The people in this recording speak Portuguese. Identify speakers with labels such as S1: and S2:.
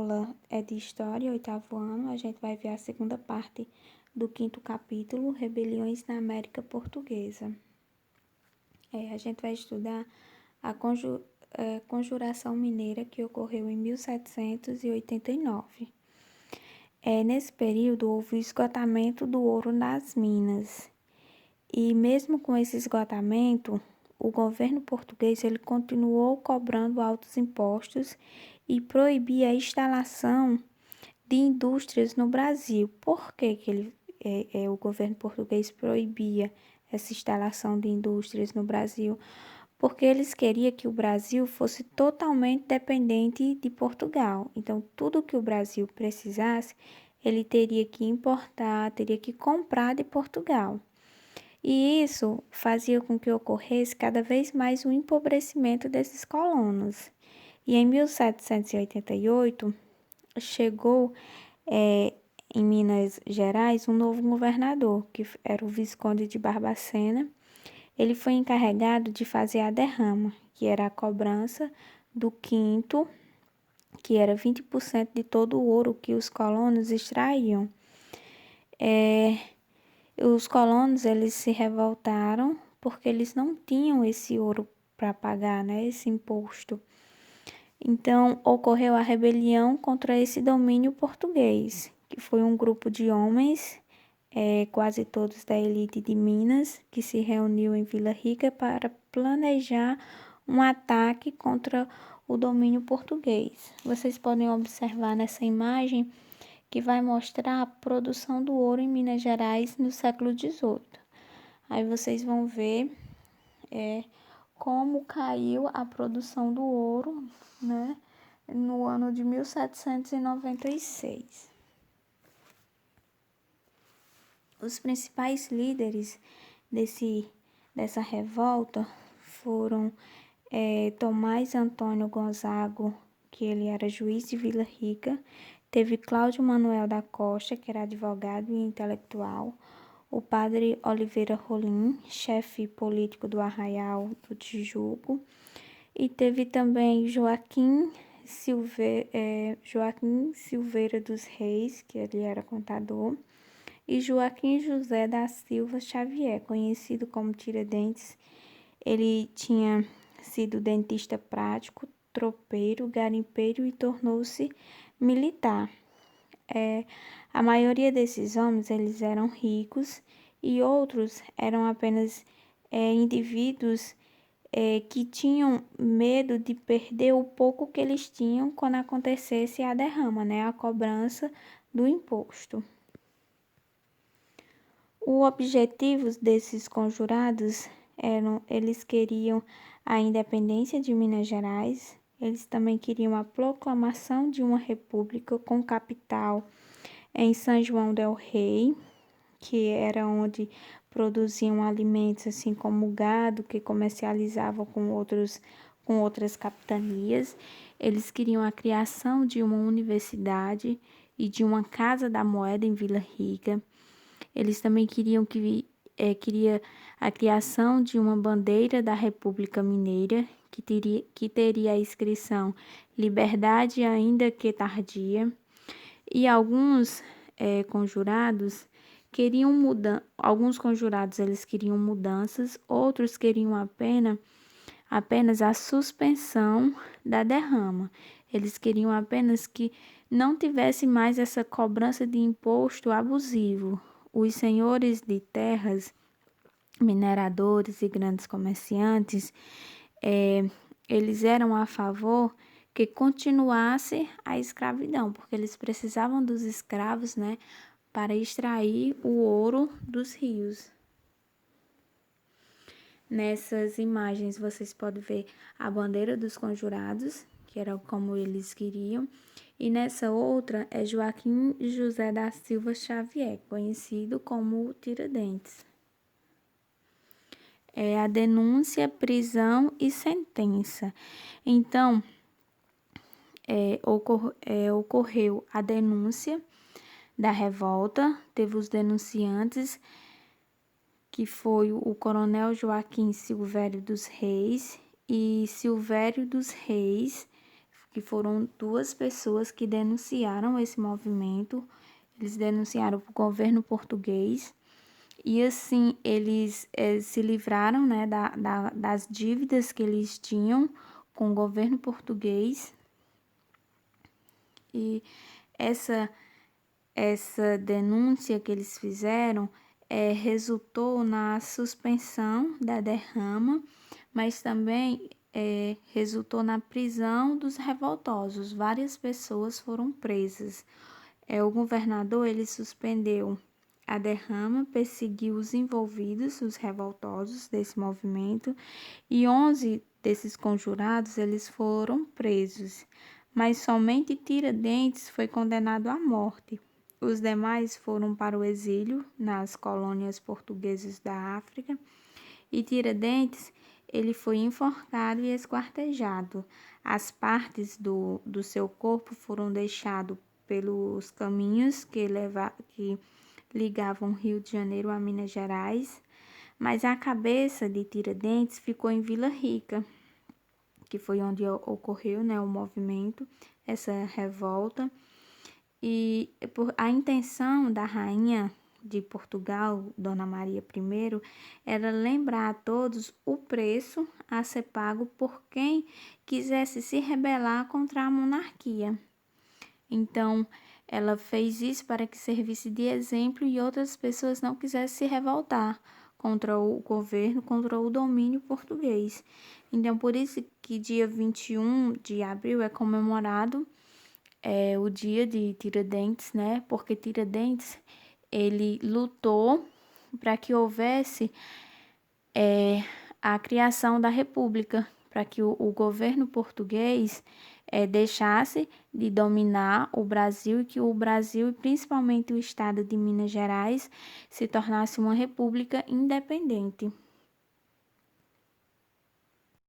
S1: aula é de História, 8º ano. A gente vai ver a segunda parte do 5º capítulo, Rebeliões na América Portuguesa. A gente vai estudar a Conjuração Mineira, que ocorreu em 1789. Nesse período, houve o esgotamento do ouro nas minas. E mesmo com esse esgotamento, o governo português ele continuou cobrando altos impostos e proibia a instalação de indústrias no Brasil. Por que o governo português proibia essa instalação de indústrias no Brasil? Porque eles queriam que o Brasil fosse totalmente dependente de Portugal. Então, tudo que o Brasil precisasse, ele teria que importar, teria que comprar de Portugal. E isso fazia com que ocorresse cada vez mais o empobrecimento desses colonos. E em 1788, chegou em Minas Gerais um novo governador, que era o Visconde de Barbacena. Ele foi encarregado de fazer a derrama, que era a cobrança do quinto, que era 20% de todo o ouro que os colonos extraíam. Os colonos eles se revoltaram porque eles não tinham esse ouro para pagar, né, esse imposto. Então, ocorreu a rebelião contra esse domínio português, que foi um grupo de homens, quase todos da elite de Minas, que se reuniu em Vila Rica para planejar um ataque contra o domínio português. Vocês podem observar nessa imagem que vai mostrar a produção do ouro em Minas Gerais no século XVIII. Aí vocês vão ver como caiu a produção do ouro, né, no ano de 1796. Os principais líderes dessa revolta foram Tomás Antônio Gonzaga, que ele era juiz de Vila Rica. Teve Cláudio Manuel da Costa, que era advogado e intelectual. O padre Oliveira Rolim, chefe político do Arraial do Tijuco. E teve também Joaquim Silveira dos Reis, que ele era contador. E Joaquim José da Silva Xavier, conhecido como Tiradentes. Ele tinha sido dentista prático, tropeiro, garimpeiro e tornou-se militar. A maioria desses homens eles eram ricos e outros eram apenas indivíduos que tinham medo de perder o pouco que eles tinham quando acontecesse a derrama, né, a cobrança do imposto. O objetivo desses conjurados eles queriam a independência de Minas Gerais. Eles também queriam a proclamação de uma república com capital em São João del Rei, que era onde produziam alimentos assim como gado, que comercializavam com outras capitanias. Eles queriam a criação de uma universidade e de uma casa da moeda em Vila Rica. Eles também queria a criação de uma bandeira da República Mineira, que teria a inscrição Liberdade ainda que tardia. E alguns conjurados queriam alguns conjurados eles queriam mudanças, outros queriam apenas a suspensão da derrama. Eles queriam apenas que não tivesse mais essa cobrança de imposto abusivo. Os senhores de terras, mineradores e grandes comerciantes, eles eram a favor que continuasse a escravidão, porque eles precisavam dos escravos, né, para extrair o ouro dos rios. Nessas imagens vocês podem ver a bandeira dos conjurados, que era como eles queriam, e nessa outra é Joaquim José da Silva Xavier, conhecido como Tiradentes. A denúncia, prisão e sentença. Então, ocorreu a denúncia da revolta, teve os denunciantes, que foi o coronel Joaquim Silvério dos Reis e Silvério dos Reis, que foram duas pessoas que denunciaram esse movimento. Eles denunciaram o governo português e assim eles se livraram, né, das dívidas que eles tinham com o governo português. E essa denúncia que eles fizeram resultou na suspensão da derrama, mas também resultou na prisão dos revoltosos. Várias pessoas foram presas. O governador ele suspendeu a derrama, perseguiu os envolvidos, os revoltosos desse movimento, e 11 desses conjurados eles foram presos, mas somente Tiradentes foi condenado à morte. Os demais foram para o exílio nas colônias portuguesas da África, e Tiradentes ele foi enforcado e esquartejado. As partes do seu corpo foram deixadas pelos caminhos que ligavam Rio de Janeiro a Minas Gerais, mas a cabeça de Tiradentes ficou em Vila Rica, que foi onde ocorreu, né, o movimento, essa revolta. E a intenção da rainha de Portugal, Dona Maria I, era lembrar a todos o preço a ser pago por quem quisesse se rebelar contra a monarquia. Então, ela fez isso para que servisse de exemplo e outras pessoas não quisessem se revoltar contra o governo, contra o domínio português. Então, por isso que dia 21 de abril é comemorado o dia de Tiradentes, né? Porque Tiradentes, ele lutou para que houvesse a criação da República, para que o governo português deixasse de dominar o Brasil e que o Brasil, e principalmente o estado de Minas Gerais, se tornasse uma república independente.